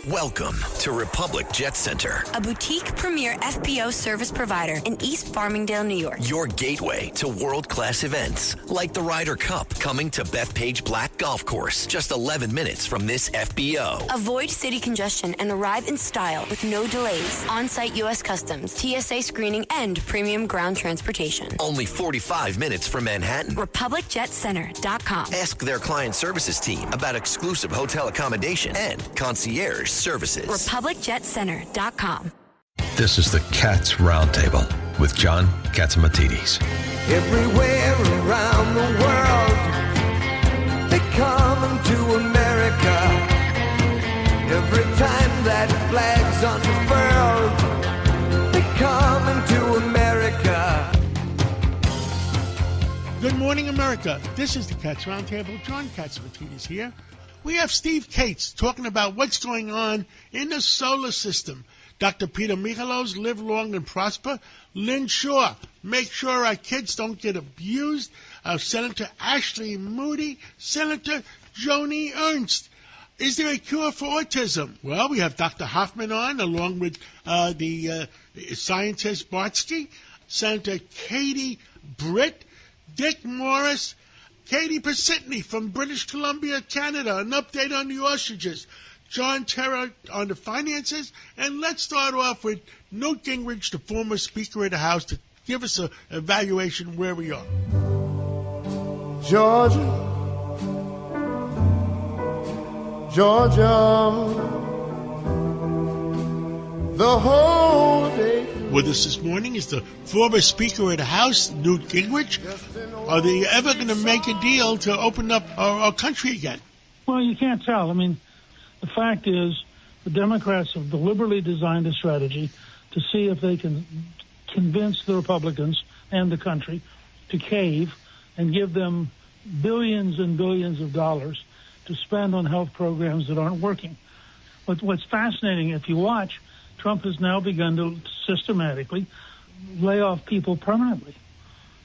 Welcome to Republic Jet Center, a boutique premier FBO service provider in East Farmingdale, New York. Your gateway to world-class events like the Ryder Cup, coming to Bethpage Black Golf Course, just 11 minutes from this FBO. Avoid city congestion and arrive in style with no delays. On-site U.S. Customs, TSA screening, and premium ground transportation. Only 45 minutes from Manhattan. RepublicJetCenter.com. Ask their client services team about exclusive hotel accommodation and concierge services. RepublicJetCenter.com. This is the Cats Roundtable with John Catsimatidis. Everywhere around the world, they come to America. Every time that flag's unfurled, they come to America. Good morning, America. This is the Cats Roundtable. John Catsimatidis here. We have Steve Cates talking about what's going on in the solar system. Dr. Peter Michalos, live long and prosper. Lynn Shaw, make sure our kids don't get abused. Senator Ashley Moody, Senator Joni Ernst. Is there a cure for autism? Well, we have Dr. Hoffman on, along with the scientist Bartsky, Senator Katie Britt, Dick Morris, Katie Pasitny from British Columbia, Canada, an update on the ostriches. John Terra on the finances. And let's start off with Newt Gingrich, the former Speaker of the House, to give us an evaluation where we are. Georgia, the whole day. With us this morning is the former Speaker of the House, Newt Gingrich. Are they ever going to make a deal to open up our country again? Well, you can't tell. I mean, the fact is the Democrats have deliberately designed a strategy to see if they can convince the Republicans and the country to cave and give them billions and billions of dollars to spend on health programs that aren't working. But what's fascinating, if you watch, Trump has now begun to systematically lay off people permanently.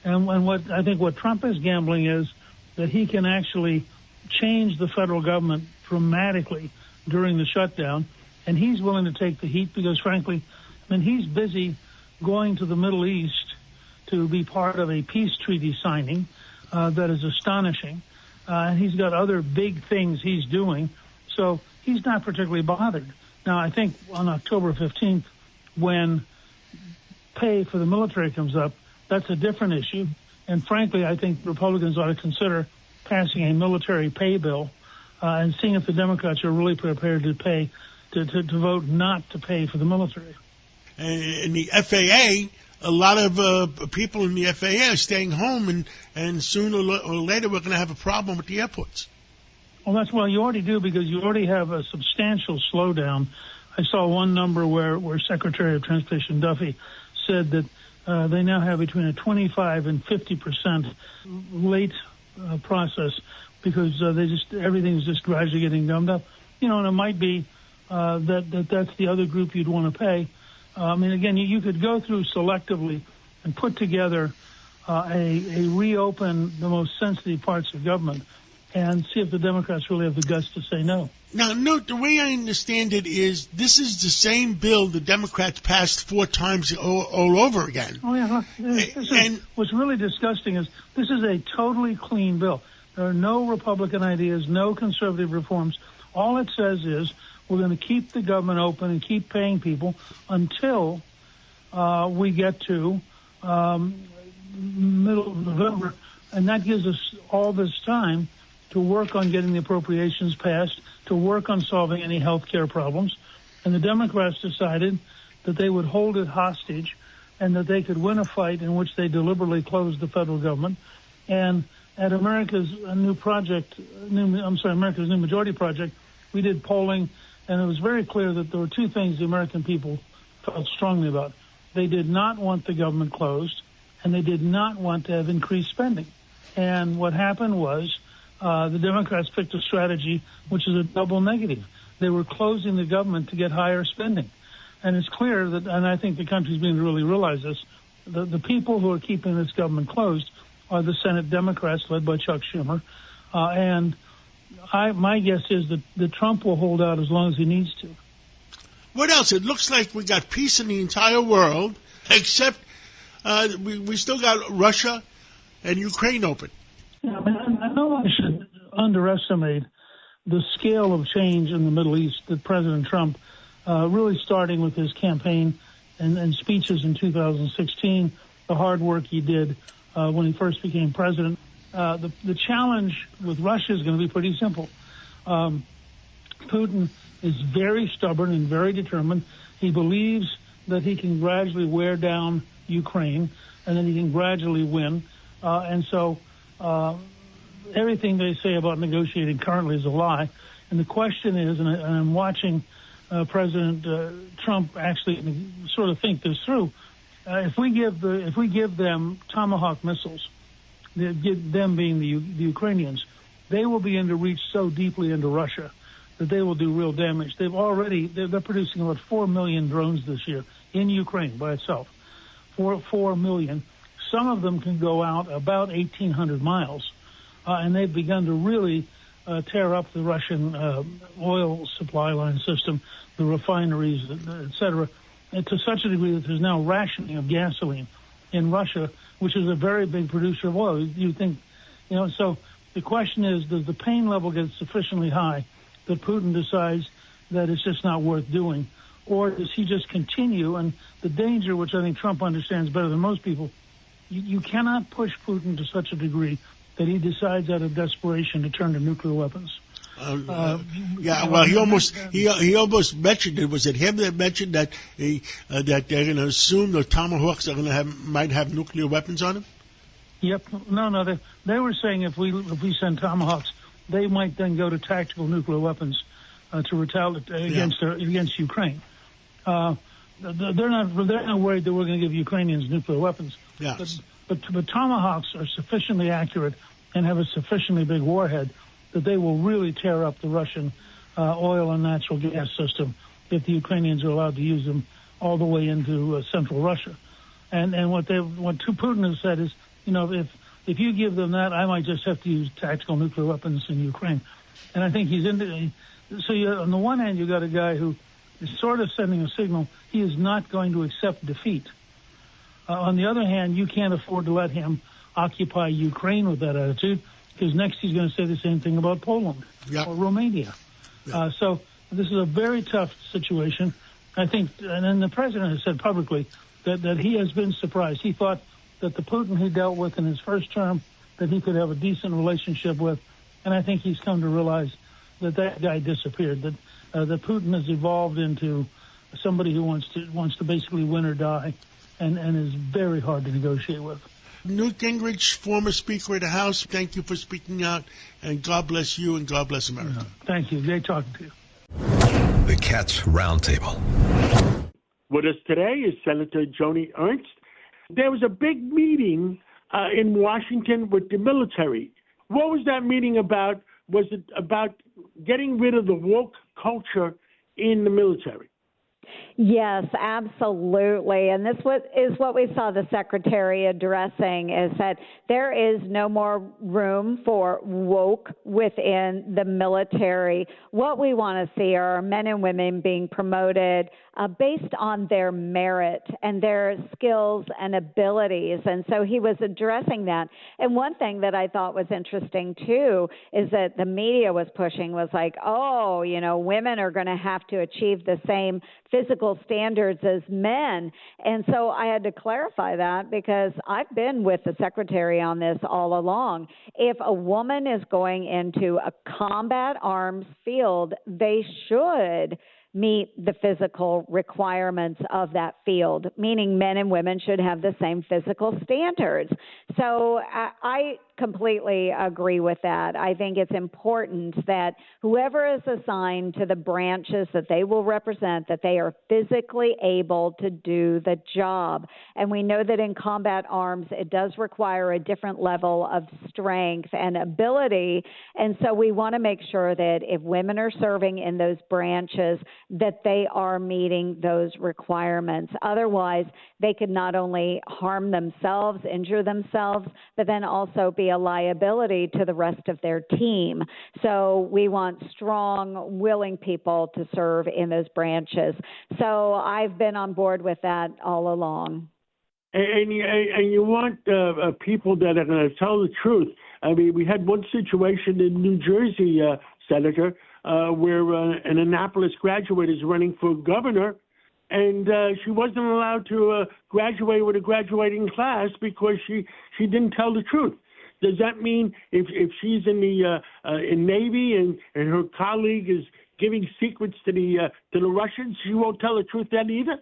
And what I think what Trump is gambling is that he can actually change the federal government dramatically during the shutdown, and he's willing to take the heat because, frankly, I mean, he's busy going to the Middle East to be part of a peace treaty signing that is astonishing. And he's got other big things he's doing, so he's not particularly bothered. Now, I think on October 15th, when pay for the military comes up, that's a different issue. And frankly, I think Republicans ought to consider passing a military pay bill and seeing if the Democrats are really prepared to pay to vote not to pay for the military. In the FAA, a lot of people in the FAA are staying home, and sooner or later we're going to have a problem with the airports. Well, you already do, because you already have a substantial slowdown. I saw one number where Secretary of Transportation Duffy said that they now have between a 25 and 50% late process because everything's just gradually getting gummed up. You know, and it might be that's the other group you'd want to pay. I mean, again, you could go through selectively and put together a reopen the most sensitive parts of government and see if the Democrats really have the guts to say no. Now, Newt, the way I understand it is this is the same bill the Democrats passed 4 times all over again. Oh, yeah. What's really disgusting is this is a totally clean bill. There are no Republican ideas, no conservative reforms. All it says is we're going to keep the government open and keep paying people until we get to middle of November. And that gives us all this time to work on getting the appropriations passed, to work on solving any health care problems. And the Democrats decided that they would hold it hostage and that they could win a fight in which they deliberately closed the federal government. And at America's New Majority Project, we did polling, and it was very clear that there were 2 things the American people felt strongly about. They did not want the government closed, and they did not want to have increased spending. And what happened was the Democrats picked a strategy which is a double negative. They were closing the government to get higher spending. And it's clear that, and I think the country's beginning to really realize this, the people who are keeping this government closed are the Senate Democrats led by Chuck Schumer. And my guess is that Trump will hold out as long as he needs to. What else? It looks like we got peace in the entire world, except we still got Russia and Ukraine open. Yeah, I know I should underestimate the scale of change in the Middle East that President Trump, really starting with his campaign and speeches in 2016, the hard work he did when he first became president. The challenge with Russia is going to be pretty simple. Putin is very stubborn and very determined. He believes that he can gradually wear down Ukraine and then he can gradually win. And so everything they say about negotiating currently is a lie. And the question is, and I'm watching President Trump actually sort of think this through. If we give them Tomahawk missiles, them being the Ukrainians, they will begin to reach so deeply into Russia that they will do real damage. They're producing about 4 million drones this year in Ukraine by itself. 4 million. Some of them can go out about 1,800 miles, and they've begun to really tear up the Russian oil supply line system, the refineries, et cetera, and to such a degree that there's now rationing of gasoline in Russia, which is a very big producer of oil. You think, so the question is, does the pain level get sufficiently high that Putin decides that it's just not worth doing? Or does he just continue? And the danger, which I think Trump understands better than most people, you cannot push Putin to such a degree that he decides out of desperation to turn to nuclear weapons. He almost mentioned it. Was it him that mentioned that that they're going to assume the Tomahawks are going to might have nuclear weapons on them? Yep. No. They were saying if we send Tomahawks, they might then go to tactical nuclear weapons to retaliate against Ukraine. They're not worried that we're going to give Ukrainians nuclear weapons. Yes. But Tomahawks are sufficiently accurate and have a sufficiently big warhead that they will really tear up the Russian oil and natural gas system if the Ukrainians are allowed to use them all the way into central Russia. And what Putin has said is, if you give them that, I might just have to use tactical nuclear weapons in Ukraine. And I think he's into. So on the one hand, you got a guy who is sort of sending a signal he is not going to accept defeat. On the other hand, you can't afford to let him occupy Ukraine with that attitude, because next he's going to say the same thing about Poland or Romania. So this is a very tough situation. I think, and then the president has said publicly that he has been surprised. He thought that the Putin he dealt with in his first term, that he could have a decent relationship with, and I think he's come to realize that guy disappeared, that Putin has evolved into somebody who wants to basically win or die, and is very hard to negotiate with. Newt Gingrich, former Speaker of the House, thank you for speaking out, and God bless you and God bless America. Thank you. Great talking to you. The Cats Roundtable. With us today is Senator Joni Ernst. There was a big meeting in Washington with the military. What was that meeting about? Was it about getting rid of the woke culture in the military? Yes, absolutely. And this is what we saw the Secretary addressing, is that there is no more room for woke within the military. What we want to see are men and women being promoted based on their merit and their skills and abilities. And so he was addressing that. And one thing that I thought was interesting, too, is that the media was pushing was like, women are going to have to achieve the same physical standards as men. And so I had to clarify that, because I've been with the Secretary on this all along. If a woman is going into a combat arms field, they should meet the physical requirements of that field, meaning men and women should have the same physical standards. So I completely agree with that. I think it's important that whoever is assigned to the branches that they will represent, that they are physically able to do the job. And we know that in combat arms, it does require a different level of strength and ability. And so we want to make sure that if women are serving in those branches, that they are meeting those requirements. Otherwise, they could not only harm themselves, injure themselves, themselves, but then also be a liability to the rest of their team. So we want strong, willing people to serve in those branches. So I've been on board with that all along. And you want people that are going to tell the truth. I mean, we had one situation in New Jersey, Senator, where an Annapolis graduate is running for governor, and she wasn't allowed to graduate with a graduating class because she didn't tell the truth. Does that mean if she's in the in Navy and her colleague is giving secrets to the Russians, she won't tell the truth then either?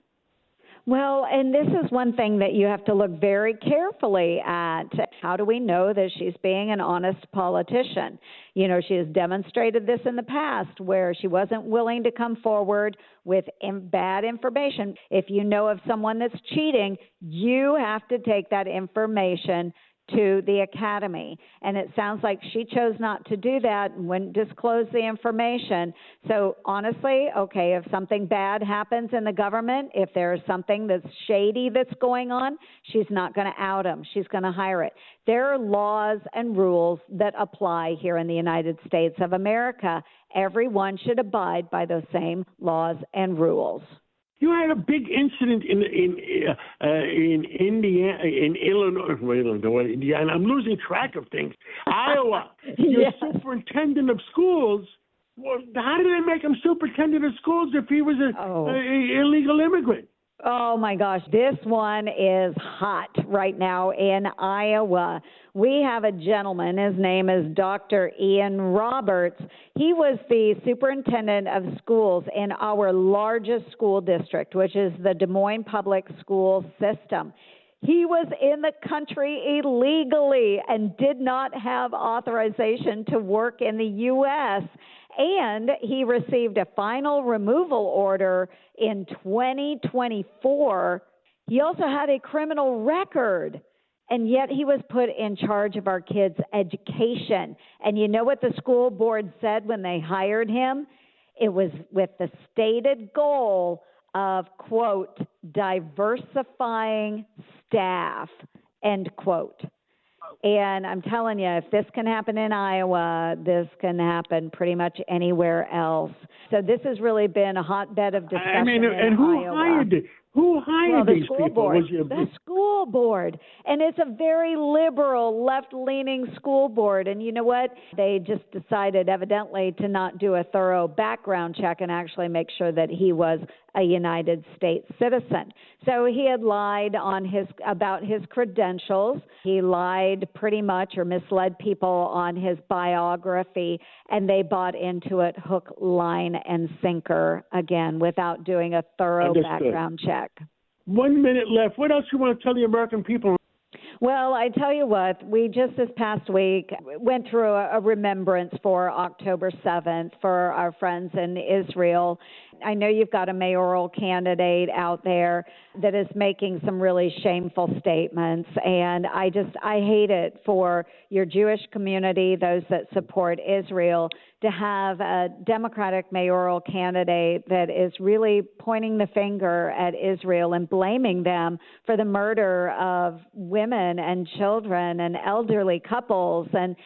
Well, and this is one thing that you have to look very carefully at. How do we know that she's being an honest politician? You know, she has demonstrated this in the past where she wasn't willing to come forward with bad information. If you know of someone that's cheating, you have to take that information to the academy. And it sounds like she chose not to do that and wouldn't disclose the information. So honestly, okay, if something bad happens in the government, if there's something that's shady that's going on, she's not going to out him. She's going to hire it. There are laws and rules that apply here in the United States of America. Everyone should abide by those same laws and rules. You had a big incident in Indiana, in Indiana. I'm losing track of things. Iowa. Your Yes. superintendent of schools. Well, how did they make him superintendent of schools if he was an illegal immigrant? Oh, my gosh. This one is hot right now in Iowa. We have a gentleman. His name is Dr. Ian Roberts. He was the superintendent of schools in our largest school district, which is the Des Moines Public School System. He was in the country illegally and did not have authorization to work in the U.S., and he received a final removal order in 2024. He also had a criminal record, and yet he was put in charge of our kids' education. And you know what the school board said when they hired him? It was with the stated goal of, quote, diversifying staff, end quote. And I'm telling you, if this can happen in Iowa, this can happen pretty much anywhere else. So this has really been a hotbed of discussion. I mean, and who Iowa. hired it? Who hired these people? Board. The school board. And it's a very liberal, left-leaning school board. And you know what? They just decided, evidently, to not do a thorough background check and actually make sure that he was a United States citizen. So he had lied about his credentials. He lied pretty much or misled people on his biography, and they bought into it hook, line, and sinker, again, without doing a thorough background check. 1 minute left. What else you want to tell the American people? Well, I tell you what, we just this past week went through a remembrance for October 7th for our friends in Israel. I know you've got a mayoral candidate out there that is making some really shameful statements, and I hate it for your Jewish community, those that support Israel, to have a Democratic mayoral candidate that is really pointing the finger at Israel and blaming them for the murder of women and children and elderly couples, and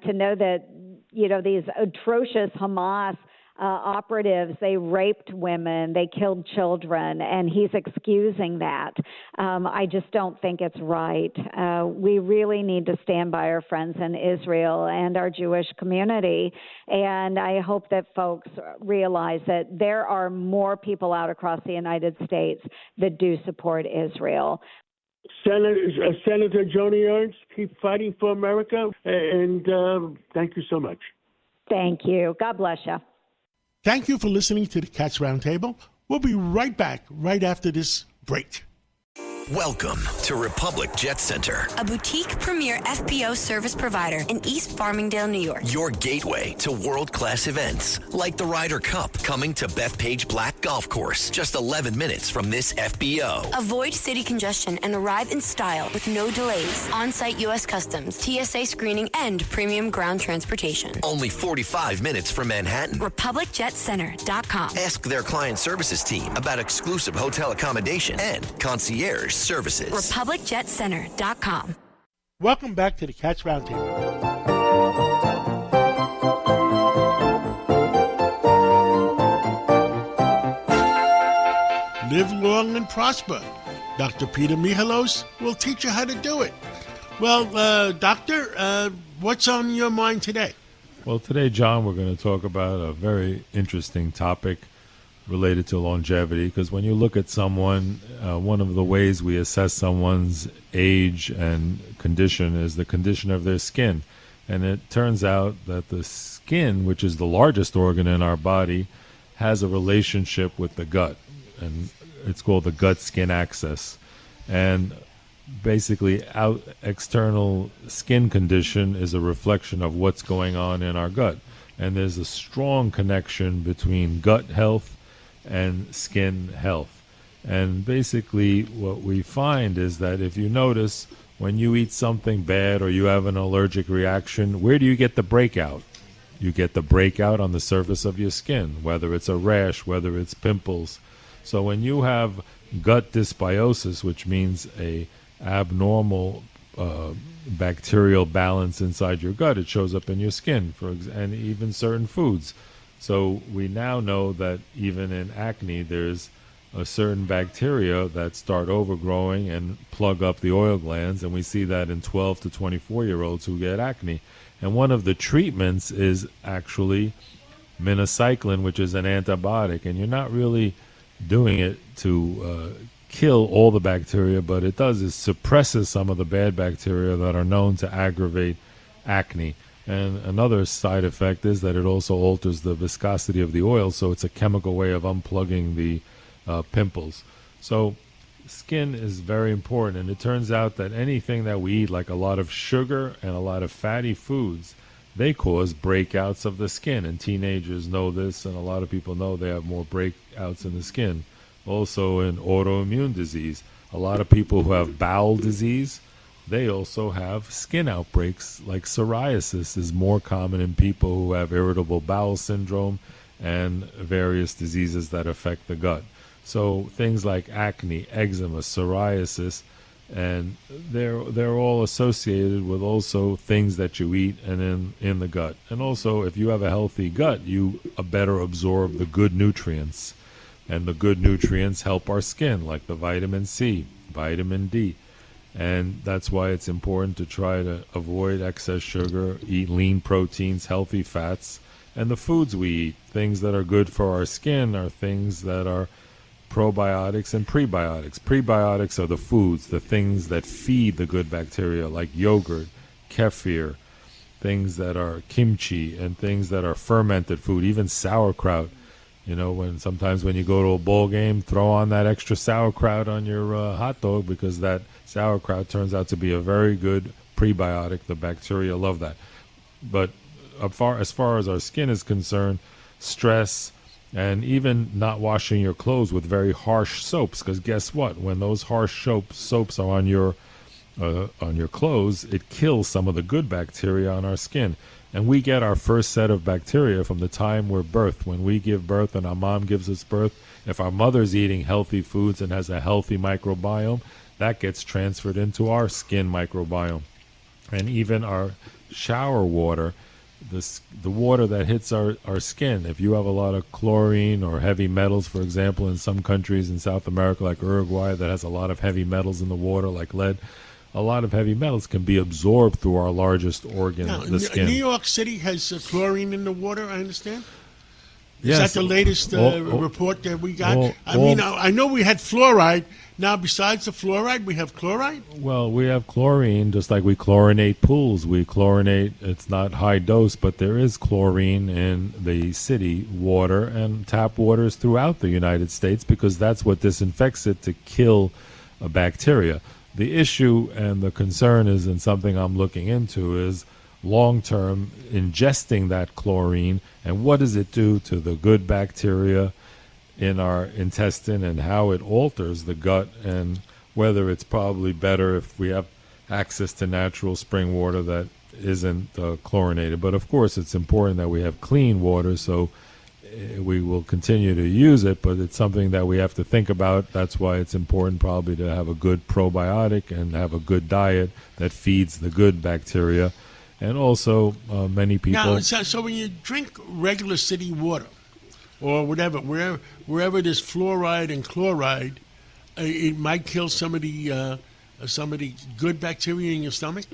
to know that, you know, these atrocious Hamas operatives, they raped women, they killed children, and he's excusing that. I just don't think it's right. We really need to stand by our friends in Israel and our Jewish community, and I hope that folks realize that there are more people out across the United States that do support Israel. Senator Joni Ernst, keep fighting for America, and thank you so much. Thank you. God bless you. Thank you for listening to the Cats Roundtable. We'll be right back right after this break. Welcome to Republic Jet Center, A boutique premier FBO service provider in East Farmingdale, New York. your gateway to world-class events like the Ryder Cup, coming to Bethpage Black Golf Course, just 11 minutes from this FBO. Avoid city congestion and arrive in style with no delays. On-site U.S. Customs, TSA screening, and premium ground transportation. Only 45 minutes from Manhattan. RepublicJetCenter.com. Ask their client services team about exclusive hotel accommodation and concierge services. RepublicJetCenter.com. Welcome back to the Cats Roundtable. Live long and prosper. Dr. Peter Michalos will teach you how to do it. Well, Doctor, what's on your mind today? Well, today, John, we're going to talk about a very interesting topic related to longevity, because when you look at someone, one of the ways we assess someone's age and condition is the condition of their skin. And it turns out that the skin, which is the largest organ in our body, has a relationship with the gut. And it's called the gut-skin axis. And basically, external skin condition is a reflection of what's going on in our gut. And there's a strong connection between gut health and skin health. And basically what we find is that if you notice, when you eat something bad or you have an allergic reaction, where do you get the breakout? You get the breakout on the surface of your skin, whether it's a rash, whether it's pimples. So when you have gut dysbiosis, which means a abnormal bacterial balance inside your gut, it shows up in your skin, and even certain foods. So we now know that even in acne, there's a certain bacteria that start overgrowing and plug up the oil glands, and we see that in 12 to 24-year-olds who get acne. And one of the treatments is actually minocycline, which is an antibiotic, and you're not really doing it to kill all the bacteria, but it does is suppresses some of the bad bacteria that are known to aggravate acne. And another side effect is that it also alters the viscosity of the oil, so it's a chemical way of unplugging the pimples. So skin is very important, and it turns out that anything that we eat, like a lot of sugar and a lot of fatty foods, they cause breakouts of the skin, and teenagers know this, and a lot of people know they have more breakouts in the skin. Also in autoimmune disease, a lot of people who have bowel disease, they also have skin outbreaks, like psoriasis is more common in people who have irritable bowel syndrome and various diseases that affect the gut. So things like acne, eczema, psoriasis, and they're all associated with also things that you eat and in the gut. And also, if you have a healthy gut, you better absorb the good nutrients. And the good nutrients help our skin, like the vitamin C, vitamin D. And that's why it's important to try to avoid excess sugar, eat lean proteins, healthy fats, and the foods we eat. Things that are good for our skin are things that are probiotics and prebiotics. Prebiotics are the foods, the things that feed the good bacteria, like yogurt, kefir, things that are kimchi, and things that are fermented food, even sauerkraut. You know, sometimes when you go to a ball game, throw on that extra sauerkraut on your hot dog, because that sauerkraut turns out to be a very good prebiotic. The bacteria love that. But as far as our skin is concerned, stress and even not washing your clothes with very harsh soaps, because guess what? When those harsh soaps are on your clothes, it kills some of the good bacteria on our skin. And we get our first set of bacteria from the time we're birthed. When we give birth and our mom gives us birth, if our mother's eating healthy foods and has a healthy microbiome, that gets transferred into our skin microbiome. And even our shower water, the water that hits our skin, if you have a lot of chlorine or heavy metals, for example, in some countries in South America, like Uruguay, that has a lot of heavy metals in the water, like lead, a lot of heavy metals can be absorbed through our largest organ, now, the skin. New York City has chlorine in the water, I understand? Is Yes. that the latest report that we got? I know we had fluoride. Now, besides the fluoride, we have chloride? Well, we have chlorine, just like we chlorinate pools. We chlorinate, it's not high dose, but there is chlorine in the city water and tap waters throughout the United States, because that's what disinfects it, to kill a bacteria. The issue and the concern is, and something I'm looking into, is long-term ingesting that chlorine, and what does it do to the good bacteria in our intestine, and how it alters the gut, and whether it's probably better if we have access to natural spring water that isn't chlorinated. But of course, it's important that we have clean water, so we will continue to use it, but it's something that we have to think about. That's why it's important probably to have a good probiotic and have a good diet that feeds the good bacteria. And also, many people... Now, so when you drink regular city water or whatever, wherever there's fluoride and chloride, it might kill some of the good bacteria in your stomach?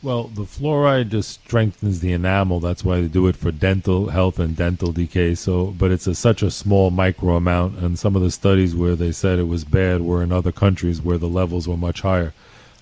Well, the fluoride just strengthens the enamel. That's why they do it for dental health and dental decay. But it's such a small micro amount, and some of the studies where they said it was bad were in other countries where the levels were much higher.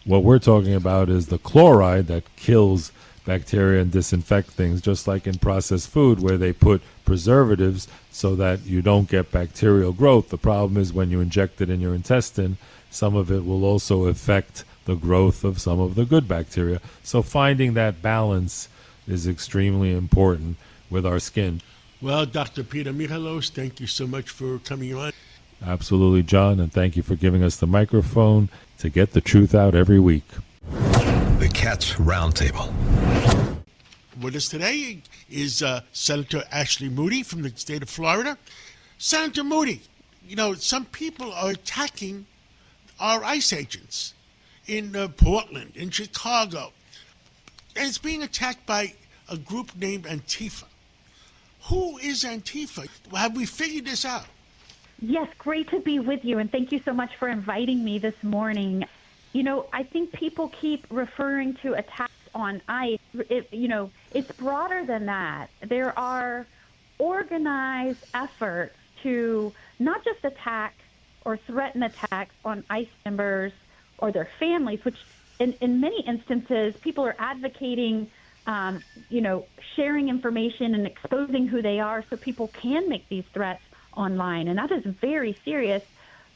What we're talking about is the chloride that kills bacteria and disinfect things, just like in processed food where they put preservatives so that you don't get bacterial growth. The problem is when you inject it in your intestine, some of it will also affect the growth of some of the good bacteria. So finding that balance is extremely important with our skin. Well, Dr. Peter Michalos, thank you so much for coming on. Absolutely, John, and thank you for giving us the microphone to get the truth out every week. The Cats Roundtable. With us today is Senator Ashley Moody from the state of Florida. Senator Moody, some people are attacking our ICE agents in Portland, in Chicago. And it's being attacked by a group named Antifa. Who is Antifa? Have we figured this out? Yes, great to be with you, and thank you so much for inviting me this morning. I think people keep referring to attacks on ICE. It's broader than that. There are organized efforts to not just attack or threaten attacks on ICE members or their families, which in many instances people are advocating, sharing information and exposing who they are so people can make these threats online. And that is very serious.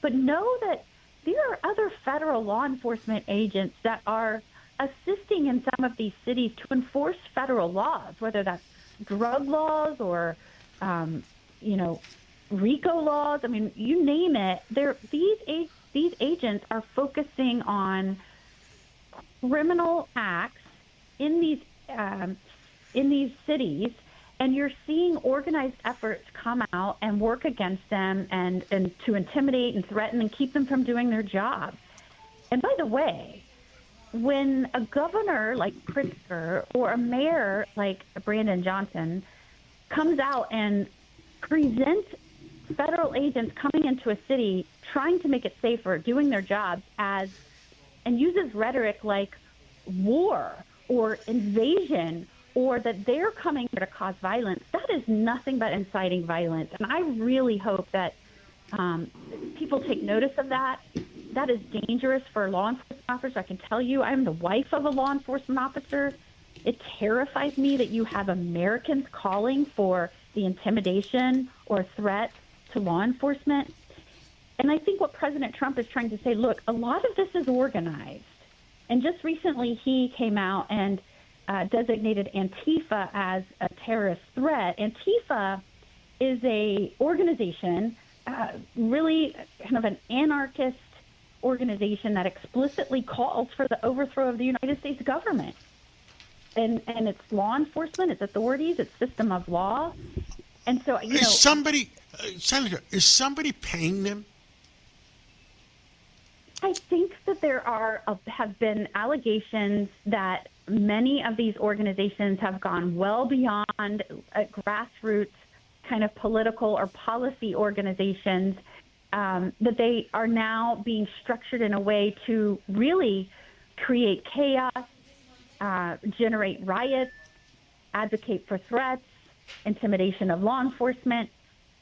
But know that there are other federal law enforcement agents that are assisting in some of these cities to enforce federal laws, whether that's drug laws or, RICO laws. I mean, you name it. These agents are focusing on criminal acts in these cities, and you're seeing organized efforts come out and work against them and to intimidate and threaten and keep them from doing their job. And by the way, when a governor like Pritzker or a mayor like Brandon Johnson comes out and presents federal agents coming into a city trying to make it safer, doing their jobs and uses rhetoric like war or invasion or that they're coming here to cause violence, that is nothing but inciting violence. And I really hope that people take notice of that. That is dangerous for law enforcement officers. I can tell you, I'm the wife of a law enforcement officer. It terrifies me that you have Americans calling for the intimidation or threat to law enforcement. And I think what President Trump is trying to say, look, a lot of this is organized. And just recently he came out and designated Antifa as a terrorist threat. Antifa is a organization, really kind of an anarchist organization that explicitly calls for the overthrow of the United States government and its law enforcement, its authorities, its system of law. And so, Senator, is somebody paying them? I think that there have been allegations that many of these organizations have gone well beyond grassroots kind of political or policy organizations, that they are now being structured in a way to really create chaos, generate riots, advocate for threats, intimidation of law enforcement.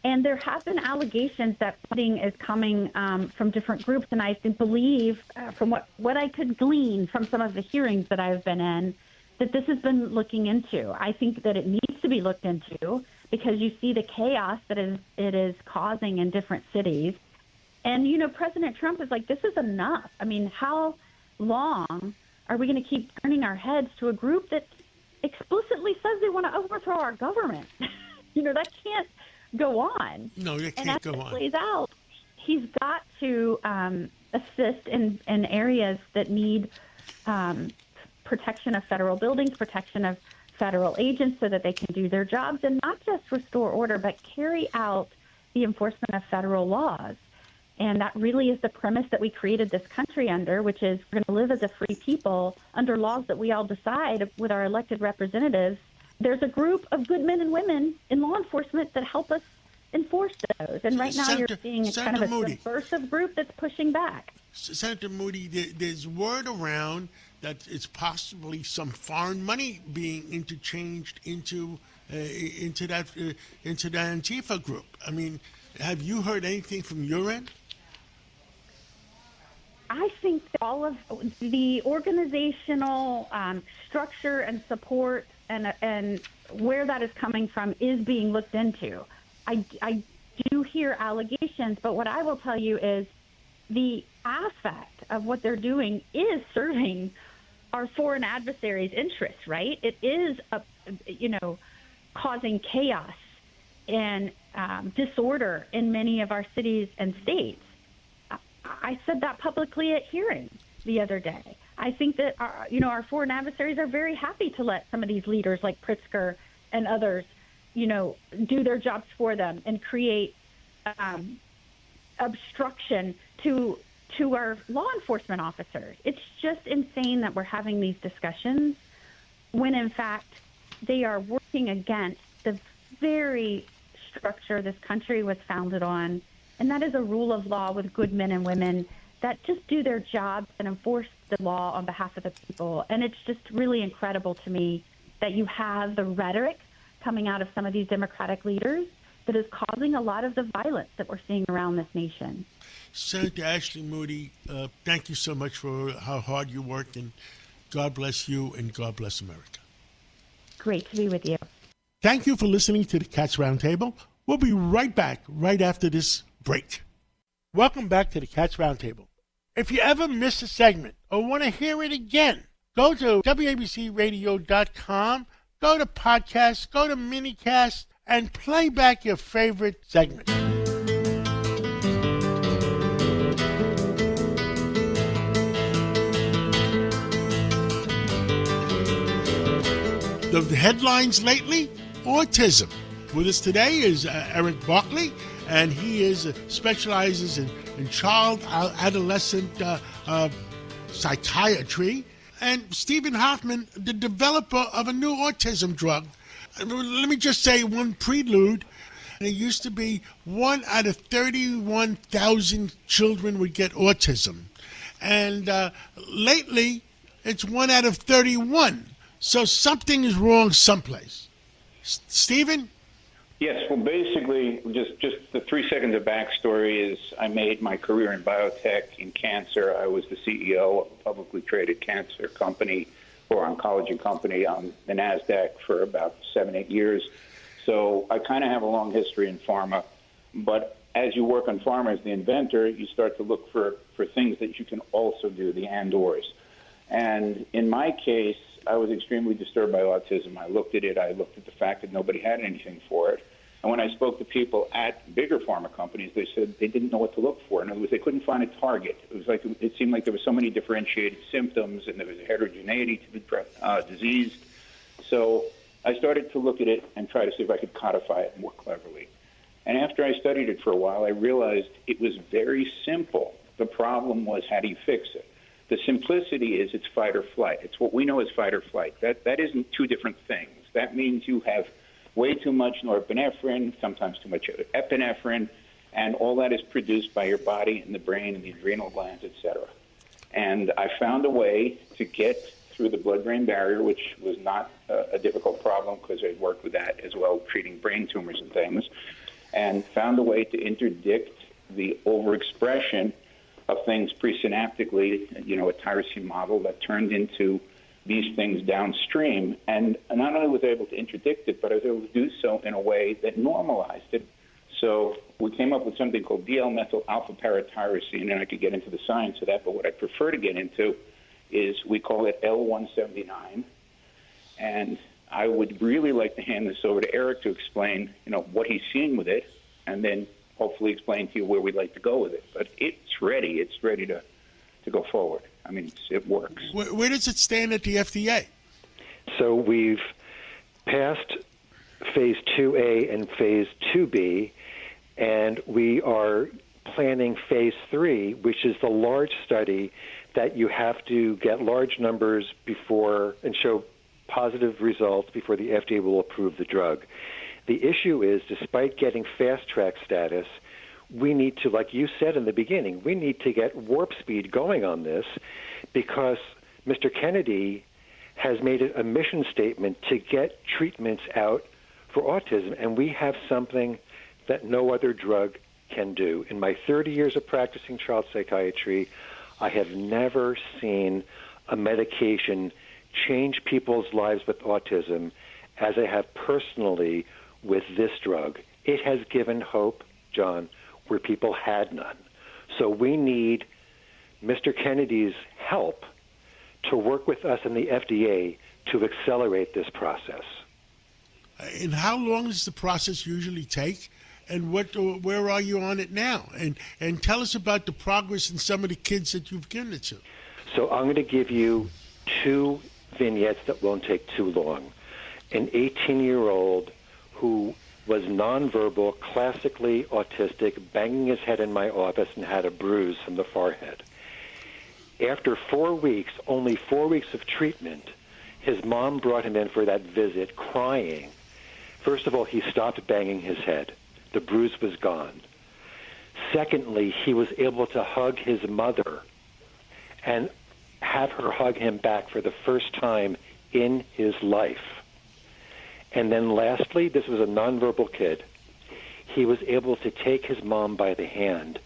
And there have been allegations that funding is coming from different groups, and I believe, from what I could glean from some of the hearings that I've been in, that this has been looking into. I think that it needs to be looked into because you see the chaos that it is causing in different cities. And, President Trump is like, this is enough. I mean, how long are we going to keep turning our heads to a group that explicitly says they want to overthrow our government? That can't go on. No, it can't go on. And as it plays out, he's got to assist in areas that need protection of federal buildings, protection of federal agents so that they can do their jobs and not just restore order, but carry out the enforcement of federal laws. And that really is the premise that we created this country under, which is we're going to live as a free people under laws that we all decide with our elected representatives. There's a group of good men and women in law enforcement that help us enforce those. And right now you're seeing kind of a subversive group that's pushing back. Senator Moody, there's word around that it's possibly some foreign money being interchanged into that Antifa group. I mean, have you heard anything from your end? I think that all of the organizational structure and support and where that is coming from is being looked into. I do hear allegations, but what I will tell you is the aspect of what they're doing is serving our foreign adversaries' interests, right? It is, causing chaos and disorder in many of our cities and states. I said that publicly at hearings the other day. I think that our foreign adversaries are very happy to let some of these leaders like Pritzker and others, do their jobs for them and create obstruction to our law enforcement officers. It's just insane that we're having these discussions when, in fact, they are working against the very structure this country was founded on, and that is a rule of law with good men and women that just do their jobs and enforce the law on behalf of the people. And it's just really incredible to me that you have the rhetoric coming out of some of these Democratic leaders that is causing a lot of the violence that we're seeing around this nation. Senator Ashley Moody, thank you so much for how hard you work, and God bless you and God bless America. Great to be with you. Thank you for listening to the Cats Roundtable. We'll be right back right after this break. Welcome back to the Cats Roundtable. If you ever miss a segment or want to hear it again, go to WABCRadio.com, go to podcasts, go to minicast, and play back your favorite segment. The headlines lately, autism. With us today is Eric Barkley, and he specializes in child adolescent psychiatry. And Stephen Hoffman, the developer of a new autism drug. Let me just say one prelude. It used to be 1 out of 31,000 children would get autism. And lately, it's 1 out of 31. So something is wrong someplace. Stephen? Yes, well, basically, just the 3 seconds of backstory is I made my career in biotech, in cancer. I was the CEO of a publicly traded cancer company or oncology company on the NASDAQ for about 7-8 years. So I kind of have a long history in pharma. But as you work on pharma as the inventor, you start to look for things that you can also do, the and/ors. And in my case, I was extremely disturbed by autism. I looked at it. I looked at the fact that nobody had anything for it. And when I spoke to people at bigger pharma companies, they said they didn't know what to look for. In other words, they couldn't find a target. It seemed like there were so many differentiated symptoms, and there was a heterogeneity to the disease. So I started to look at it and try to see if I could codify it more cleverly. And after I studied it for a while, I realized it was very simple. The problem was, how do you fix it? The simplicity is it's fight or flight. It's what we know as fight or flight. That isn't two different things. That means you have way too much norepinephrine, sometimes too much epinephrine, and all that is produced by your body and the brain and the adrenal glands, etc. And I found a way to get through the blood-brain barrier, which was not a difficult problem because I worked with that as well, treating brain tumors and things, and found a way to interdict the overexpression of things presynaptically, a tyrosine model that turned into these things downstream. And not only was I able to interdict it, but I was able to do so in a way that normalized it. So we came up with something called DL-methyl alpha-paratyrosine, and I could get into the science of that, but what I prefer to get into is we call it L179. And I would really like to hand this over to Eric to explain, what he's seeing with it, and then hopefully explain to you where we'd like to go with it. But it's ready. It's ready to go forward. I mean, it works. Where does it stand at the FDA? So we've passed phase 2A and phase 2B, and we are planning phase 3, which is the large study that you have to get large numbers before and show positive results before the FDA will approve the drug. The issue is, despite getting fast-track status, we need to, like you said in the beginning, we need to get warp speed going on this because Mr. Kennedy has made it a mission statement to get treatments out for autism, and we have something that no other drug can do. In my 30 years of practicing child psychiatry, I have never seen a medication change people's lives with autism as I have personally with this drug. It has given hope, John, where people had none. So we need Mr. Kennedy's help to work with us and the FDA to accelerate this process. And how long does the process usually take? And where are you on it now? And tell us about the progress in some of the kids that you've given it to. So I'm going to give you 2 vignettes that won't take too long. An 18-year-old who was nonverbal, classically autistic, banging his head in my office and had a bruise from the forehead. After 4 weeks, only 4 weeks of treatment, his mom brought him in for that visit crying. First of all, he stopped banging his head. The bruise was gone. Secondly, he was able to hug his mother and have her hug him back for the first time in his life. And then lastly, this was a nonverbal kid. He was able to take his mom by the hand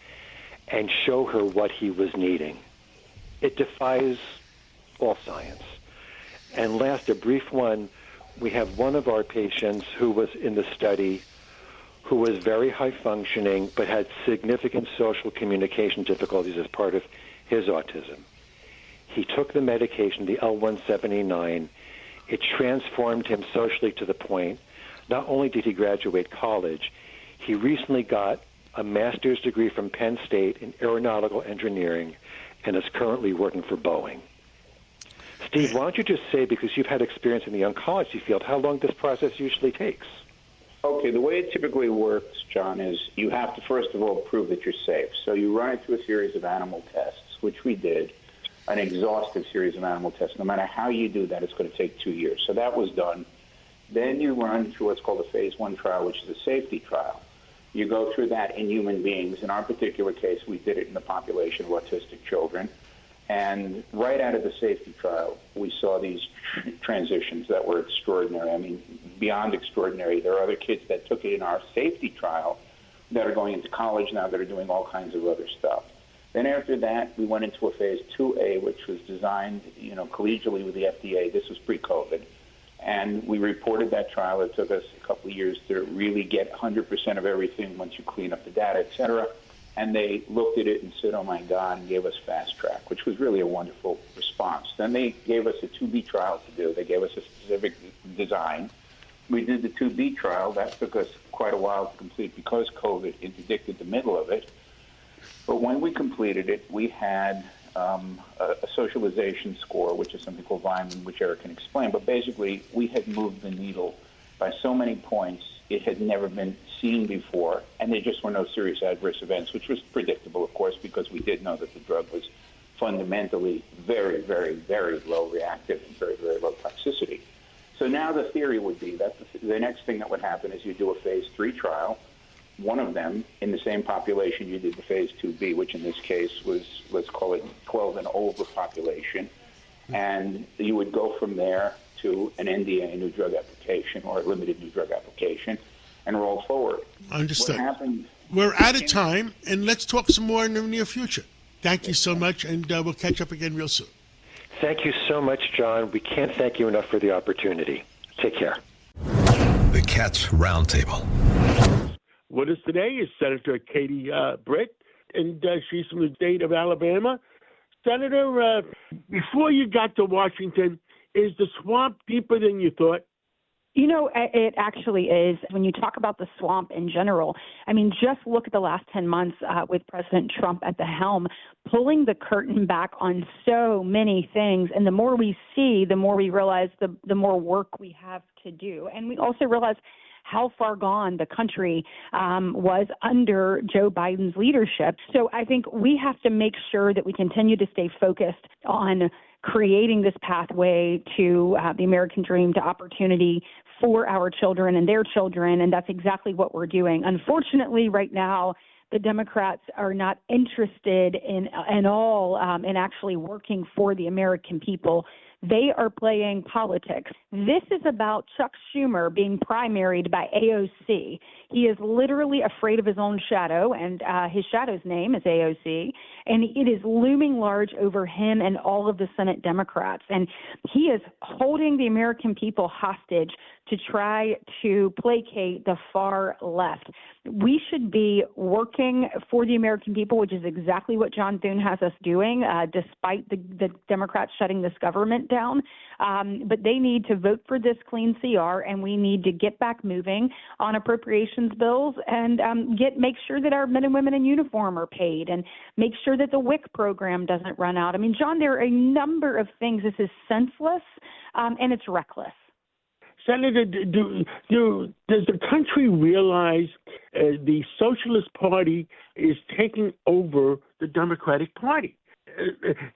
and show her what he was needing. It defies all science. And last, a brief one, we have one of our patients who was in the study who was very high functioning but had significant social communication difficulties as part of his autism. He took the medication, the L179. It transformed him socially to the point, not only did he graduate college, he recently got a master's degree from Penn State in aeronautical engineering and is currently working for Boeing. Steve, why don't you just say, because you've had experience in the oncology field, how long this process usually takes? Okay, the way it typically works, John, is you have to first of all prove that you're safe. So you run it through a series of animal tests, which we did, an exhaustive series of animal tests. No matter how you do that, it's going to take 2 years. So that was done. Then you run through what's called a phase 1 trial, which is a safety trial. You go through that in human beings. In our particular case, we did it in the population of autistic children. And right out of the safety trial, we saw these transitions that were extraordinary. I mean, beyond extraordinary. There are other kids that took it in our safety trial that are going into college now that are doing all kinds of other stuff. Then after that, we went into a phase 2A, which was designed, collegially with the FDA. This was pre-COVID. And we reported that trial. It took us a couple of years to really get 100% of everything once you clean up the data, et cetera. And they looked at it and said, oh, my God, and gave us fast track, which was really a wonderful response. Then they gave us a 2B trial to do. They gave us a specific design. We did the 2B trial. That took us quite a while to complete because COVID interdicted the middle of it. But when we completed it, we had a socialization score, which is something called Vineland, which Eric can explain. But basically, we had moved the needle by so many points. It had never been seen before, and there just were no serious adverse events, which was predictable, of course, because we did know that the drug was fundamentally very, very, very low reactive and very, very low toxicity. So now the theory would be that the next thing that would happen is you do a phase 3 trial, one of them in the same population you did the phase 2B, which in this case was, let's call it 12 and older population, and you would go from there to an NDA, new drug application, or a limited new drug application, and roll forward. Understood. What happened? We're out of time, and let's talk some more in the near future. Thank you so much, and we'll catch up again real soon. Thank you so much, John. We can't thank you enough for the opportunity. Take care. The Cats Roundtable. With us today is Senator Katie Britt, and she's from the state of Alabama. Senator, before you got to Washington, is the swamp deeper than you thought? It actually is. When you talk about the swamp in general, I mean, just look at the last 10 months with President Trump at the helm, pulling the curtain back on so many things. And the more we see, the more we realize the more work we have to do. And we also realize how far gone the country was under Joe Biden's leadership. So I think we have to make sure that we continue to stay focused on creating this pathway to the American dream, to opportunity for our children and their children, and that's exactly what we're doing. Unfortunately, right now, the Democrats are not interested in actually working for the American people. They are playing politics. This is about Chuck Schumer being primaried by AOC. He is literally afraid of his own shadow, and his shadow's name is AOC, and it is looming large over him and all of the Senate Democrats. And he is holding the American people hostage to try to placate the far left. We should be working for the American people, which is exactly what John Thune has us doing, despite the Democrats shutting this government down. But they need to vote for this clean CR, and we need to get back moving on appropriations bills and make sure that our men and women in uniform are paid and make sure that the WIC program doesn't run out. I mean, John, there are a number of things. This is senseless and it's reckless. Senator, does the country realize the Socialist Party is taking over the Democratic Party?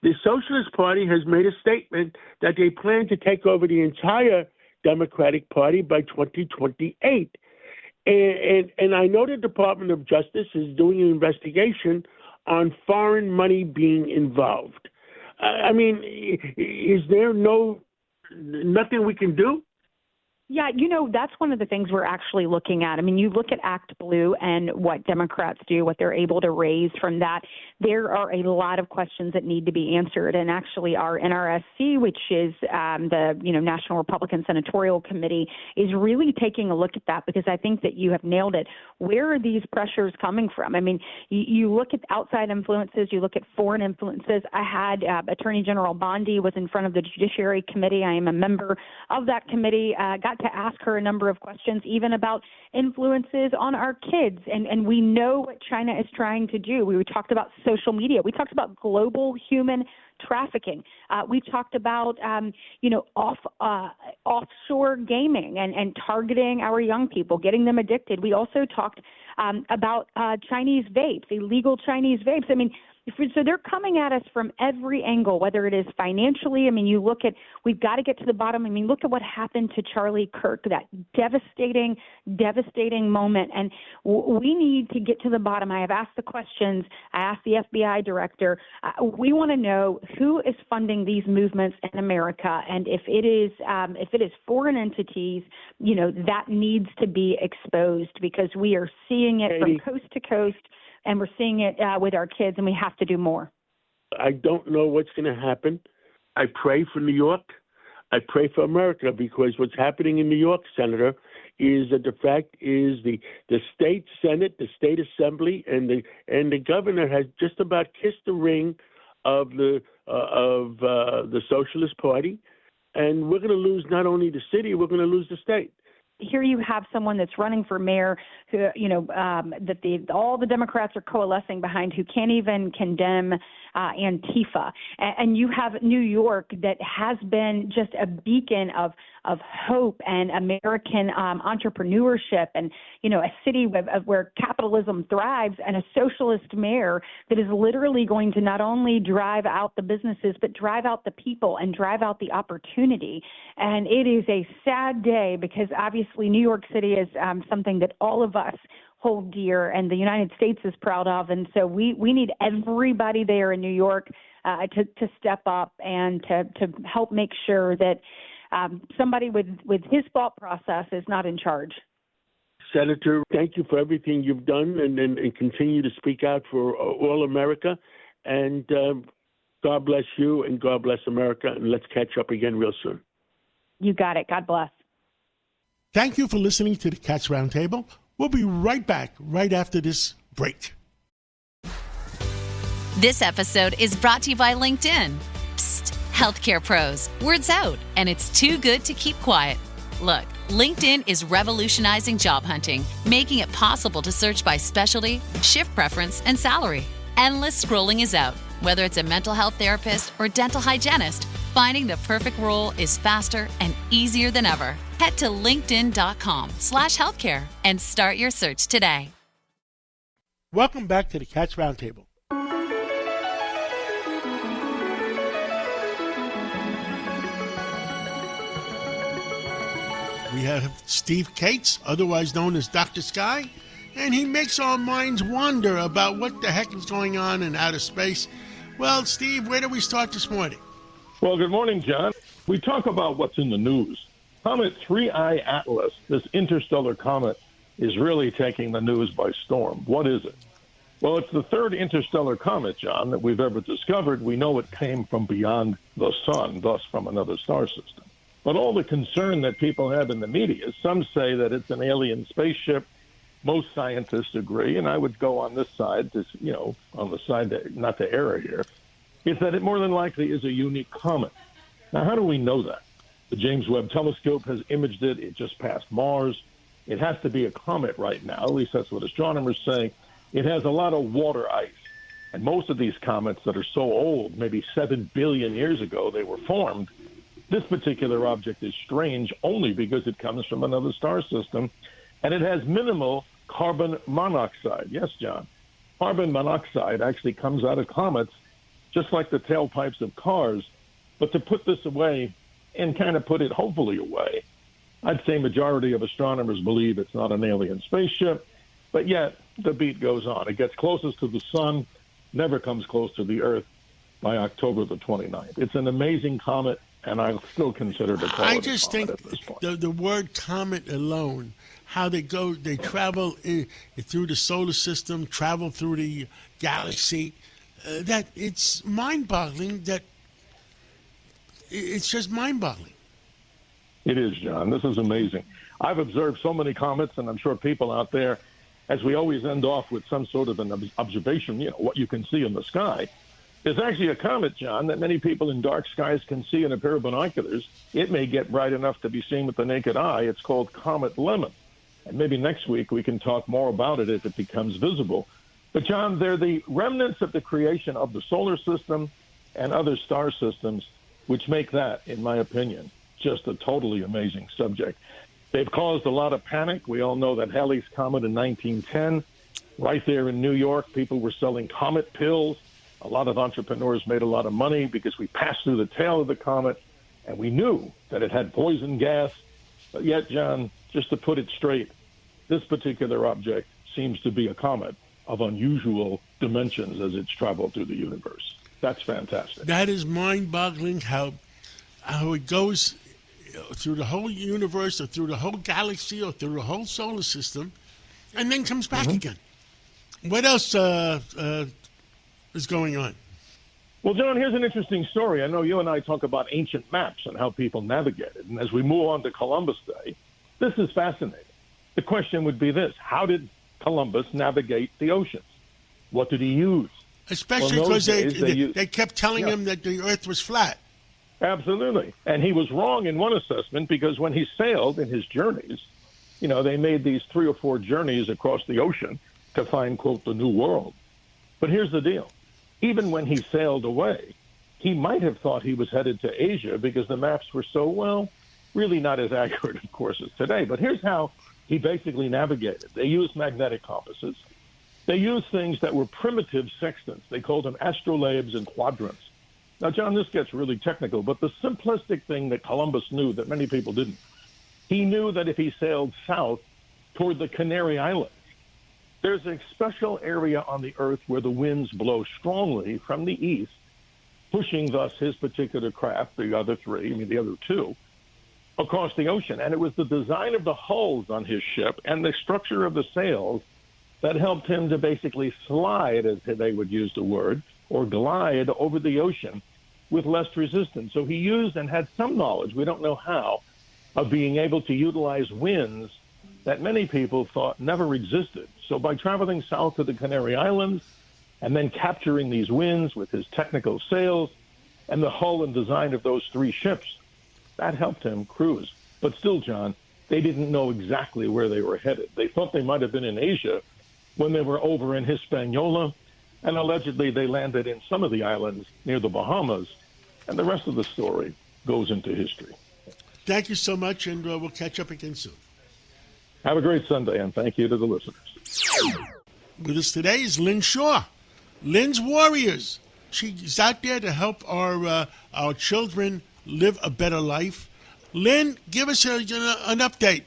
The Socialist Party has made a statement that they plan to take over the entire Democratic Party by 2028. And I know the Department of Justice is doing an investigation on foreign money being involved. I mean, is there nothing we can do? Yeah, that's one of the things we're actually looking at. I mean, you look at Act Blue and what Democrats do, what they're able to raise from that. There are a lot of questions that need to be answered. And actually our NRSC, which is the National Republican Senatorial Committee, is really taking a look at that because I think that you have nailed it. Where are these pressures coming from? I mean, you look at outside influences, you look at foreign influences. I had Attorney General Bondi was in front of the Judiciary Committee. I am a member of that committee. Got to ask her a number of questions, even about influences on our kids. And we know what China is trying to do. We talked about social media. We talked about global human trafficking. We talked about, offshore gaming and targeting our young people, getting them addicted. We also talked about Chinese vapes, illegal Chinese vapes. I mean, so they're coming at us from every angle, whether it is financially. I mean, you look at, we've got to get to the bottom. I mean, look at what happened to Charlie Kirk, that devastating moment. And we need to get to the bottom. I have asked the questions. I asked the FBI director. We want to know who is funding these movements in America. And if it is foreign entities, that needs to be exposed because we are seeing it from coast to coast. And we're seeing it with our kids, and we have to do more. I don't know what's going to happen. I pray for New York. I pray for America because what's happening in New York, Senator, is that the fact is the state Senate, the state assembly, and the governor has just about kissed the ring of the Socialist Party, and we're going to lose not only the city, we're going to lose the state. Here you have someone that's running for mayor who, all the Democrats are coalescing behind who can't even condemn Antifa. And you have New York that has been just a beacon of hope and American entrepreneurship and, a city where capitalism thrives and a socialist mayor that is literally going to not only drive out the businesses, but drive out the people and drive out the opportunity. And it is a sad day because obviously New York City is something that all of us hold dear and the United States is proud of. And so we need everybody there in New York to step up and to help make sure that somebody with his thought process is not in charge. Senator, thank you for everything you've done and continue to speak out for all America. And God bless you and God bless America. And let's catch up again real soon. You got it. God bless. Thank you for listening to the Cats Roundtable. We'll be right back right after this break. This episode is brought to you by LinkedIn. Psst, healthcare pros, word's out, and it's too good to keep quiet. Look, LinkedIn is revolutionizing job hunting, making it possible to search by specialty, shift preference, and salary. Endless scrolling is out. Whether it's a mental health therapist or dental hygienist, finding the perfect role is faster and easier than ever. Head to linkedin.com/healthcare and start your search today. Welcome back to the Cats Roundtable. We have Steve Cates, otherwise known as Dr. Sky, and he makes our minds wonder about what the heck is going on in outer space. Well, Steve, where do we start this morning? Well, good morning, John. We talk about what's in the news. Comet 3I Atlas, this interstellar comet, is really taking the news by storm. What is it? Well, it's the third interstellar comet, John, that we've ever discovered. We know it came from beyond the sun, thus from another star system. But all the concern that people have in the media, some say that it's an alien spaceship. Most scientists agree, and I would go on this side, on the side that, not to err here, is that it more than likely is a unique comet. Now, how do we know that? The James Webb Telescope has imaged it. It just passed Mars. It has to be a comet right now. At least that's what astronomers say. It has a lot of water ice. And most of these comets that are so old, maybe 7 billion years ago, they were formed. This particular object is strange only because it comes from another star system, and it has minimal carbon monoxide. Yes, John. Carbon monoxide actually comes out of comets, just like the tailpipes of cars. But to put this away and kind of put it hopefully away, I'd say majority of astronomers believe it's not an alien spaceship, but yet the beat goes on. It gets closest to the sun, never comes close to the Earth by October the 29th. It's an amazing comet, and I still consider it a quality I just think the word comet alone, how they travel through the solar system, travel through the galaxy, that it's mind-boggling. It's just mind-boggling. It is, John. This is amazing. I've observed so many comets, and I'm sure people out there, as we always end off with some sort of an observation, what you can see in the sky. There's actually a comet, John, that many people in dark skies can see in a pair of binoculars. It may get bright enough to be seen with the naked eye. It's called Comet Lemon. And maybe next week we can talk more about it as it becomes visible. But, John, they're the remnants of the creation of the solar system and other star systems, which make that, in my opinion, just a totally amazing subject. They've caused a lot of panic. We all know that Halley's Comet in 1910, right there in New York, people were selling comet pills. A lot of entrepreneurs made a lot of money because we passed through the tail of the comet, and we knew that it had poison gas. But yet, John, just to put it straight, this particular object seems to be a comet of unusual dimensions as it's traveled through the universe. That's fantastic. That is mind-boggling how it goes through the whole universe or through the whole galaxy or through the whole solar system and then comes back again. What else is going on? Well, John, here's an interesting story. I know you and I talk about ancient maps and how people navigated. And as we move on to Columbus Day, this is fascinating. The question would be this: how did Columbus navigate the oceans? What did he use? Especially because they kept telling him that the Earth was flat. Absolutely. And he was wrong in one assessment because when he sailed in his journeys, they made these 3 or 4 journeys across the ocean to find, quote, the New World. But here's the deal. Even when he sailed away, he might have thought he was headed to Asia because the maps were so, really not as accurate, of course, as today. But here's how he basically navigated. They used magnetic compasses. They used things that were primitive sextants. They called them astrolabes and quadrants. Now, John, this gets really technical, but the simplistic thing that Columbus knew that many people didn't, he knew that if he sailed south toward the Canary Islands, there's a special area on the Earth where the winds blow strongly from the east, pushing thus his particular craft, the other 2, across the ocean. And it was the design of the hulls on his ship and the structure of the sails that helped him to basically slide, as they would use the word, or glide over the ocean with less resistance. So he used and had some knowledge, we don't know how, of being able to utilize winds that many people thought never existed. So by traveling south to the Canary Islands and then capturing these winds with his technical sails and the hull and design of those 3 ships, that helped him cruise. But still, John, they didn't know exactly where they were headed. They thought they might have been in Asia when they were over in Hispaniola, and allegedly they landed in some of the islands near the Bahamas, and the rest of the story goes into history. Thank you so much, and we'll catch up again soon. Have a great Sunday, and thank you to the listeners. With us today is Lynn Shaw, Lynn's Warriors. She's out there to help our children live a better life. Lynn, give us an update.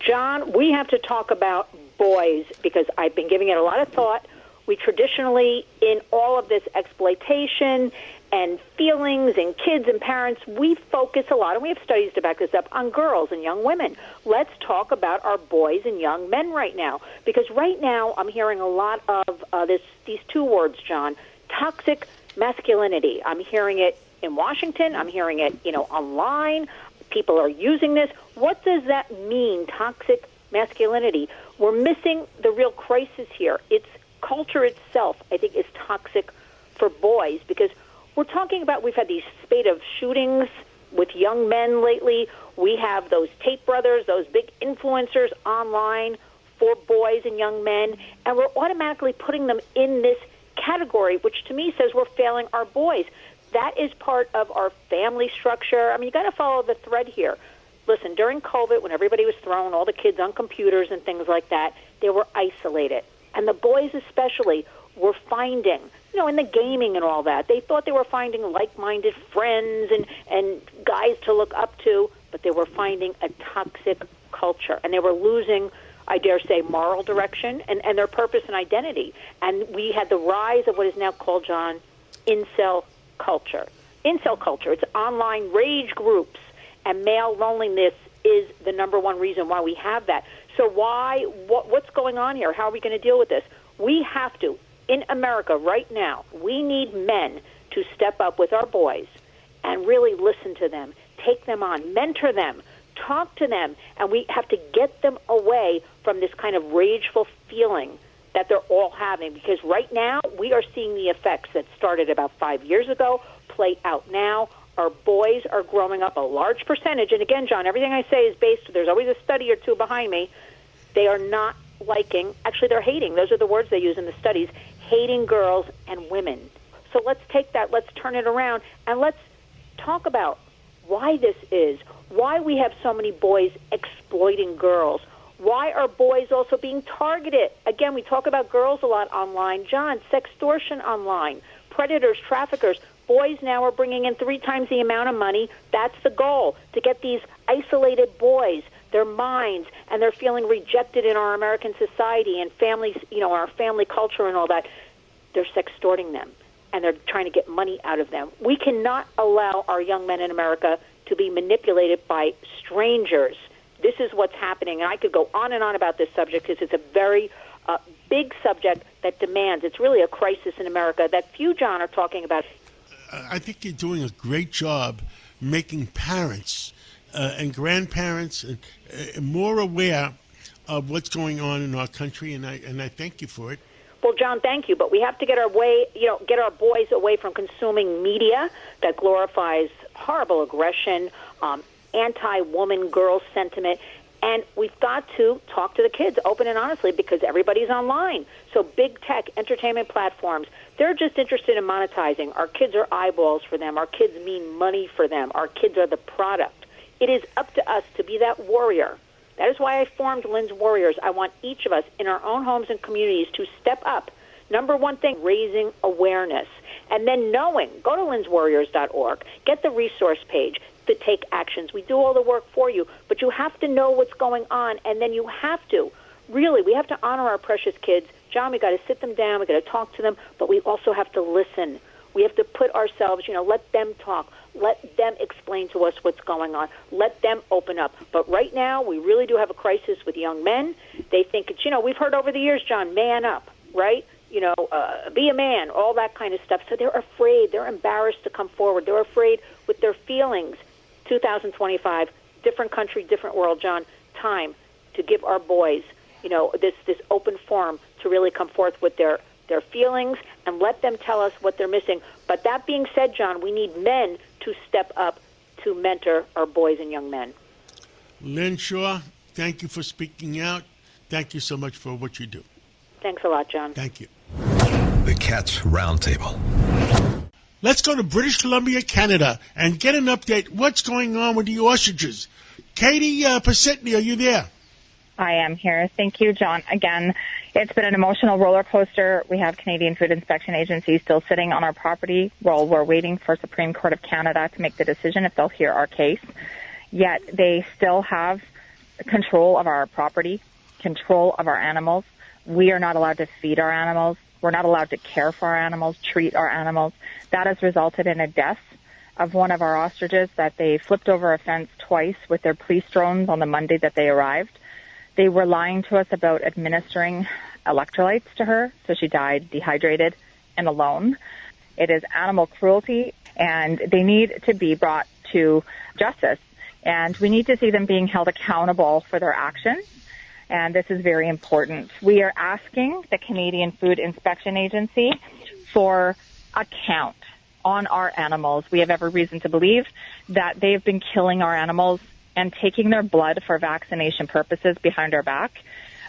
John, we have to talk about boys because I've been giving it a lot of thought. We traditionally, in all of this exploitation and feelings and kids and parents, we focus a lot, and we have studies to back this up, on girls and young women. Let's talk about our boys and young men right now, because right now I'm hearing a lot of these two words, John, toxic masculinity. I'm hearing it in Washington. I'm hearing it, online. People are using this. What does that mean, toxic masculinity? We're missing the real crisis here. It's culture itself, I think, is toxic for boys because we're talking about, we've had these spate of shootings with young men lately. We have those Tate brothers, those big influencers online for boys and young men, and we're automatically putting them in this category, which to me says we're failing our boys. That is part of our family structure. I mean, you got to follow the thread here. Listen, during COVID, when everybody was thrown, all the kids on computers and things like that, they were isolated. And the boys especially were finding, in the gaming and all that, they thought they were finding like-minded friends and guys to look up to, but they were finding a toxic culture. And they were losing, I dare say, moral direction and their purpose and identity. And we had the rise of what is now called, John, incel culture. Incel culture, it's online rage groups, and male loneliness is the number one reason why we have that. So what's going on here? How are we going to deal with this? We have to, in America right now, we need men to step up with our boys and really listen to them, take them on, mentor them, talk to them, and we have to get them away from this kind of rageful feeling that they're all having, because right now we are seeing the effects that started about 5 years ago play out now. Our boys are growing up, a large percentage, and again, John, everything I say is based, there's always a study or two behind me, they are not liking, actually they're hating, those are the words they use in the studies, hating girls and women. So let's take that, let's turn it around, and let's talk about why this is, why we have so many boys exploiting girls, why are boys also being targeted? Again, we talk about girls a lot online. John, sextortion online, predators, traffickers. Boys now are bringing in 3 times the amount of money. That's the goal, to get these isolated boys, their minds, and they're feeling rejected in our American society and families, our family culture and all that. They're sextorting them, and they're trying to get money out of them. We cannot allow our young men in America to be manipulated by strangers. This is what's happening, and I could go on and on about this subject because it's a very big subject that demands, it's really a crisis in America that few, John, are talking about. I think you're doing a great job making parents and grandparents more aware of what's going on in our country, and I thank you for it. Well, John, thank you, but we have to get our boys away from consuming media that glorifies horrible aggression, anti-woman girl sentiment, and we've got to talk to the kids open and honestly because everybody's online. So big tech entertainment platforms, they're just interested in monetizing. Our kids are eyeballs for them. Our kids mean money for them. Our kids are the product. It is up to us to be that warrior. That is why I formed Lynn's Warriors. I want each of us in our own homes and communities to step up. Number one thing, raising awareness. And then knowing, go to lynswarriors.org, get the resource page to take actions. We do all the work for you, but you have to know what's going on, and then you have to, really, we have to honor our precious kids. John, we got to sit them down, we got to talk to them, but we also have to listen. We have to put ourselves, let them talk. Let them explain to us what's going on. Let them open up. But right now, we really do have a crisis with young men. They think it's, we've heard over the years, John, man up, right? Be a man, all that kind of stuff. So they're afraid. They're embarrassed to come forward. They're afraid with their feelings. 2025, different country, different world, John. Time to give our boys, this open forum to really come forth with their feelings and let them tell us what they're missing. But that being said, John, we need men to step up to mentor our boys and young men. Lynn Shaw, thank you for speaking out. Thank you so much for what you do. Thanks a lot, John. Thank you. The Cats Roundtable. Let's go to British Columbia, Canada, and get an update. What's going on with the ostriches? Katie Pasitny, are you there? I am here. Thank you, John. Again, it's been an emotional roller coaster. We have Canadian Food Inspection Agency still sitting on our property while we're waiting for Supreme Court of Canada to make the decision if they'll hear our case. Yet they still have control of our property, control of our animals. We are not allowed to feed our animals. We're not allowed to care for our animals, treat our animals. That has resulted in a death of one of our ostriches that they flipped over a fence twice with their police drones on the Monday that they arrived. They were lying to us about administering electrolytes to her, so she died dehydrated and alone. It is animal cruelty, and they need to be brought to justice. And we need to see them being held accountable for their actions. And this is very important. We are asking the Canadian Food Inspection Agency for a count on our animals. We have every reason to believe that they've been killing our animals and taking their blood for vaccination purposes behind our back.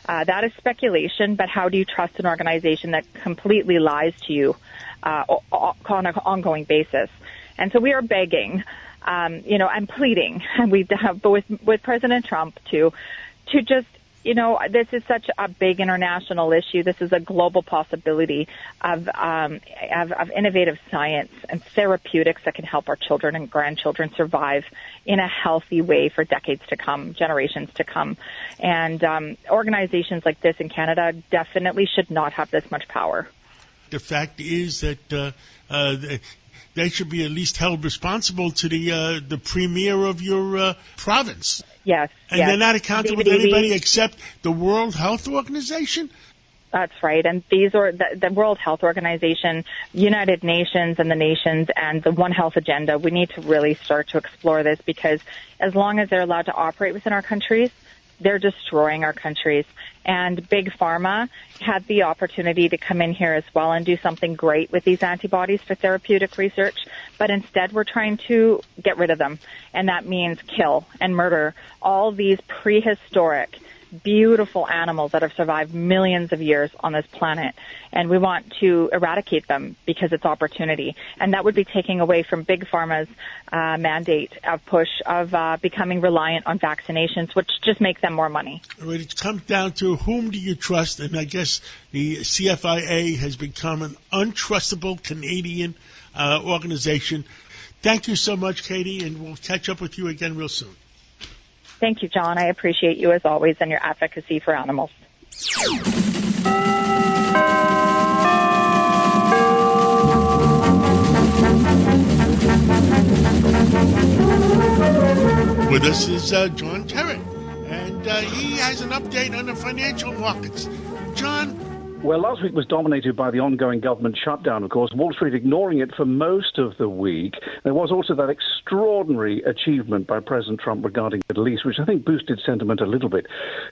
That is speculation, but how do you trust an organization that completely lies to you on an ongoing basis? And so we are begging, and pleading, and we've done with President Trump to just, this is such a big international issue. This is a global possibility of innovative science and therapeutics that can help our children and grandchildren survive in a healthy way for decades to come, generations to come. And organizations like this in Canada definitely should not have this much power. The fact is that they should be at least held responsible to the premier of your province. Yes. And they're not accountable to anybody except the World Health Organization? That's right. And these are the World Health Organization, United Nations and the nations, and the One Health agenda. We need to really start to explore this, because as long as they're allowed to operate within our countries, they're destroying our countries. And Big Pharma had the opportunity to come in here as well and do something great with these antibodies for therapeutic research, but instead we're trying to get rid of them. And that means kill and murder all these prehistoric, beautiful animals that have survived millions of years on this planet. And we want to eradicate them because it's opportunity. And that would be taking away from Big Pharma's mandate of push of becoming reliant on vaccinations, which just make them more money. Right, it comes down to whom do you trust, and I guess the CFIA has become an untrustable Canadian organization. Thank you so much, Katie, and we'll catch up with you again real soon. Thank you, John. I appreciate you as always and your advocacy for animals. With us is John Terry, and he has an update on the financial markets. John? Well, last week was dominated by the ongoing government shutdown, of course, Wall Street ignoring it for most of the week. There was also that extraordinary achievement by President Trump regarding the Middle East, which I think boosted sentiment a little bit.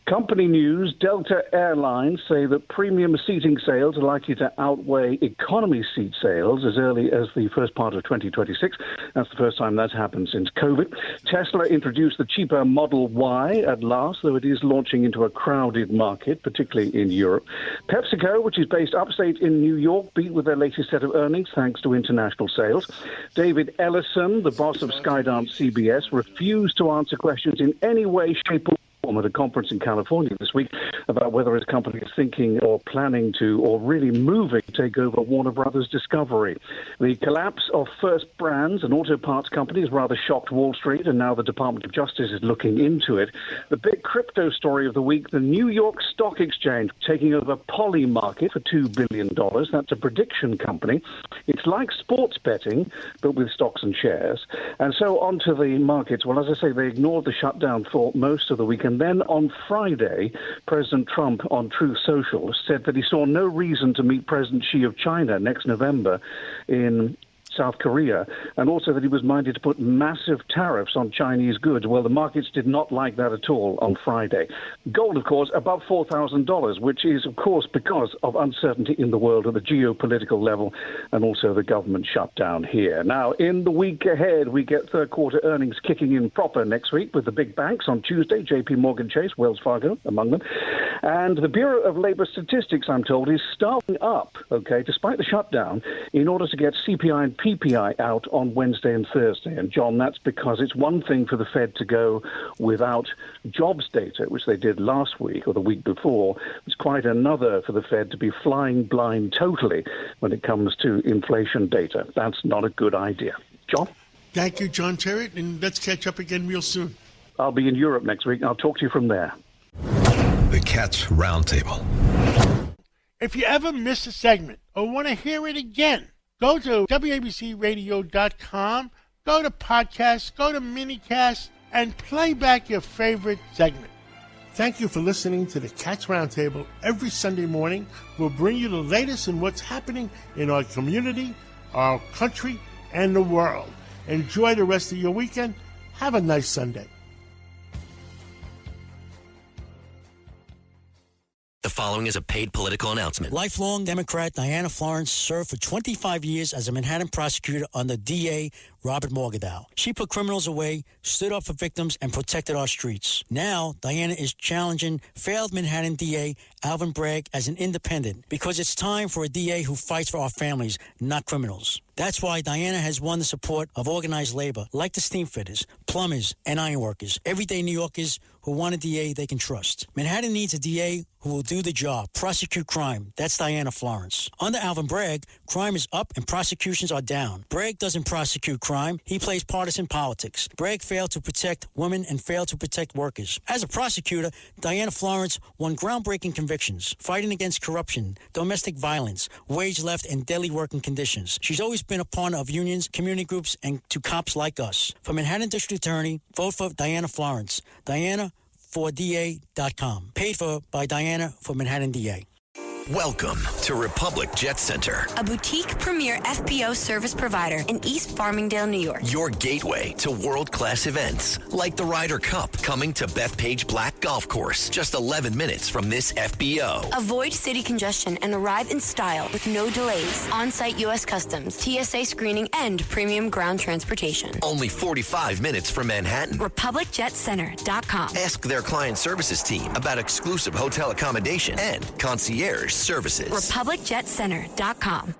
Company news, Delta Airlines say that premium seating sales are likely to outweigh economy seat sales as early as the first part of 2026. That's the first time that's happened since COVID. Tesla introduced the cheaper Model Y at last, though it is launching into a crowded market, particularly in Europe. PepsiCo, which is based upstate in New York, beat with their latest set of earnings thanks to international sales. David Ellison, the boss of Skydance CBS, refused to answer questions in any way, shape, or form at a conference in California this week about whether his company is thinking or planning to or really moving to take over Warner Brothers Discovery. The collapse of First Brands, an auto parts company, has rather shocked Wall Street, and now the Department of Justice is looking into it. The big crypto story of the week, the New York Stock Exchange taking over Polymarket for $2 billion. That's a prediction company. It's like sports betting, but with stocks and shares. And so on to the markets. Well, as I say, they ignored the shutdown for most of the week. And then on Friday, President Trump on Truth Social said that he saw no reason to meet President Xi of China next November in South Korea, and also that he was minded to put massive tariffs on Chinese goods. Well, the markets did not like that at all on Friday. Gold, of course, above $4,000, which is, of course, because of uncertainty in the world at the geopolitical level and also the government shutdown here. Now, in the week ahead, we get third quarter earnings kicking in proper next week with the big banks on Tuesday, JP Morgan Chase, Wells Fargo among them. And the Bureau of Labor Statistics, I'm told, is starting up, okay, despite the shutdown, in order to get CPI and PPI out on Wednesday and Thursday. And, John, that's because it's one thing for the Fed to go without jobs data, which they did last week or the week before. It's quite another for the Fed to be flying blind totally when it comes to inflation data. That's not a good idea. John? Thank you, John Terrett, and let's catch up again real soon. I'll be in Europe next week, and I'll talk to you from there. The Cats Roundtable. If you ever miss a segment or want to hear it again, go to WABCRadio.com, go to podcasts, go to minicast, and play back your favorite segment. Thank you for listening to the Cats Roundtable. Every Sunday morning, we'll bring you the latest in what's happening in our community, our country, and the world. Enjoy the rest of your weekend. Have a nice Sunday. The following is a paid political announcement. Lifelong Democrat Diana Florence served for 25 years as a Manhattan prosecutor under DA Robert Morgenthau. She put criminals away, stood up for victims, and protected our streets. Now, Diana is challenging failed Manhattan DA Alvin Bragg as an independent because it's time for a DA who fights for our families, not criminals. That's why Diana has won the support of organized labor like the steamfitters, plumbers, and ironworkers, everyday New Yorkers who want a DA they can trust. Manhattan needs a DA who will do the job, prosecute crime. That's Diana Florence. Under Alvin Bragg, crime is up and prosecutions are down. Bragg doesn't prosecute crime. He plays partisan politics. Bragg failed to protect women and failed to protect workers. As a prosecutor, Diana Florence won groundbreaking convictions, fighting against corruption, domestic violence, wage theft, and daily working conditions. She's always been a partner of unions, community groups, and to cops like us. For Manhattan District Attorney, vote for Diana Florence. Diana4DA.com. Paid for by Diana for Manhattan DA. Welcome to Republic Jet Center, a boutique premier FBO service provider in East Farmingdale, New York. Your gateway to world-class events like the Ryder Cup, coming to Bethpage Black Golf Course, just 11 minutes from this FBO. Avoid city congestion and arrive in style with no delays. On-site U.S. Customs, TSA screening, and premium ground transportation. Only 45 minutes from Manhattan. RepublicJetCenter.com. Ask their client services team about exclusive hotel accommodation and concierge services. RepublicJetCenter.com.